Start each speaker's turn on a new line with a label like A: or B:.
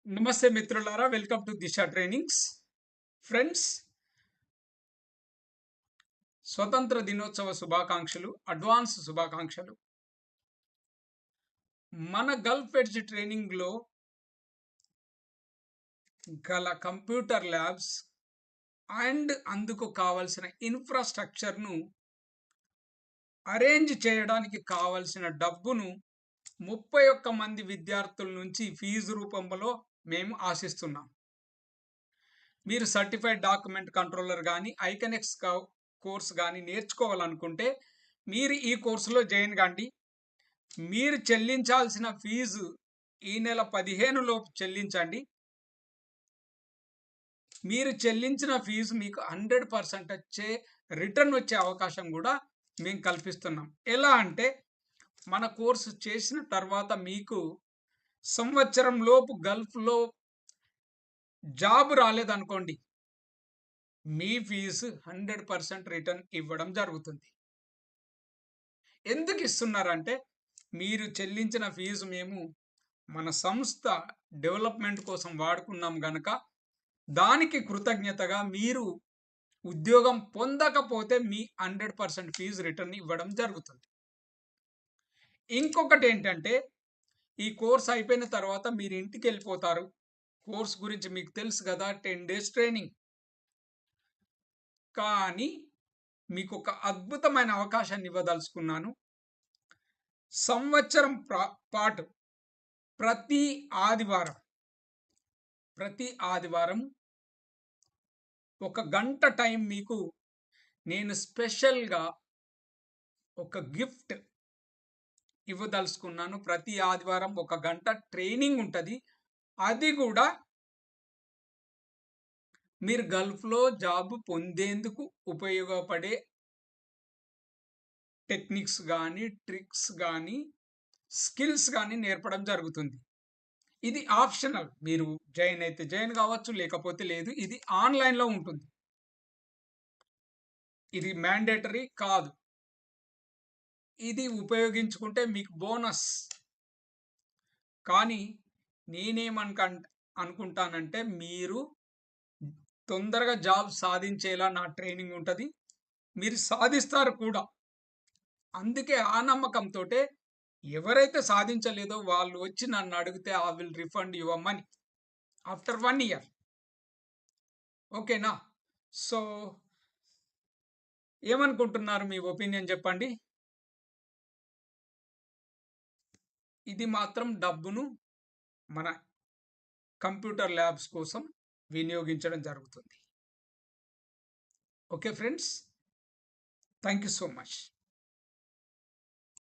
A: నమస్తే మిత్రులారా, welcome to Disha trainings. Friends, స్వతంత్ర దినోత్సవ శుభాకాంక్షలు, అడ్వాన్స్ శుభాకాంక్షలు. మన గల్ఫ్ ఎడ్జ్ ట్రైనింగ్లో గల కంప్యూటర్ ల్యాబ్స్ అండ్ అందుకు కావలసిన ఇన్ఫ్రాస్ట్రక్చర్ను అరేంజ్ చేయడానికి కావలసిన డబ్బును 31 మంది విద్యార్థుల నుంచి ఫీజు రూపంలో మేము ఆశిస్తున్నాం. మీరు సర్టిఫైడ్ డాక్యుమెంట్ కంట్రోలర్ కానీ ఐకనెక్స్ కోర్స్ కానీ నేర్చుకోవాలనుకుంటే మీరు ఈ కోర్సులో జాయిన్ కండి. మీరు చెల్లించాల్సిన ఫీజు ఈ నెల 15 లోపు చెల్లించండి. మీరు చెల్లించిన ఫీజు మీకు 100% రిటర్న్ వచ్చే అవకాశం కూడా మేము కల్పిస్తున్నాం. ఎలా అంటే, మన కోర్సు చేసిన తర్వాత మీకు సంవత్సరం లోపు గల్ఫ్లో జాబ్ రాలేదనుకోండి, మీ ఫీజు 100% రిటర్న్ ఇవ్వడం జరుగుతుంది. ఎందుకు ఇస్తున్నారంటే, మీరు చెల్లించిన ఫీజు మేము మన సంస్థ డెవలప్మెంట్ కోసం వాడుకున్నాం గనక దానికి కృతజ్ఞతగా మీరు ఉద్యోగం పొందకపోతే మీ 100% ఫీజు రిటర్న్ ఇవ్వడం జరుగుతుంది. ఇంకొకటి ఏంటంటే, ఈ కోర్స్ అయిపోయిన తర్వాత మీరు ఇంటికి వెళ్ళిపోతారు. కోర్స్ గురించి మీకు తెలుసు కదా, 10 డేస్ ట్రైనింగ్. కానీ మీకు ఒక అద్భుతమైన అవకాశాన్ని ఇవ్వదలుచుకున్నాను. సంవత్సరం పాటు ప్రతి ఆదివారం 1 గంట టైం మీకు నేను స్పెషల్గా ఒక గిఫ్ట్ ఇవ్వదలుచుకున్నాను. ప్రతి ఆదివారం 1 గంట ట్రైనింగ్ ఉంటుంది. అది కూడా మీరు గల్ఫ్లో జాబ్ పొందేందుకు ఉపయోగపడే టెక్నిక్స్ కానీ, ట్రిక్స్ కానీ, స్కిల్స్ కానీ నేర్పడం జరుగుతుంది. ఇది ఆప్షనల్. మీరు జాయిన్ అయితే జాయిన్ కావచ్చు, లేకపోతే లేదు. ఇది ఆన్లైన్లో ఉంటుంది. ఇది మ్యాండేటరీ కాదు. ఇది ఉపయోగించుకుంటే మీకు బోనస్. కానీ అనుకుంటానంటే, మీరు తొందరగా జాబ్ సాధించేలా నా ట్రైనింగ్ ఉంటుంది. మీరు సాధిస్తారు కూడా. అందుకే ఆ నమ్మకంతోటే ఎవరైతే సాధించలేదో వాళ్ళు వచ్చి నన్ను అడిగితే I will refund your money after 1 year. ఓకేనా? సో ఏమనుకుంటున్నారు? మీ ఒపీనియన్ చెప్పండి. ఇది మాత్రం డబ్బును మన కంప్యూటర్ ల్యాబ్స్ కోసం వినియోగించడం జరుగుతుంది. Okay friends, thank you so much.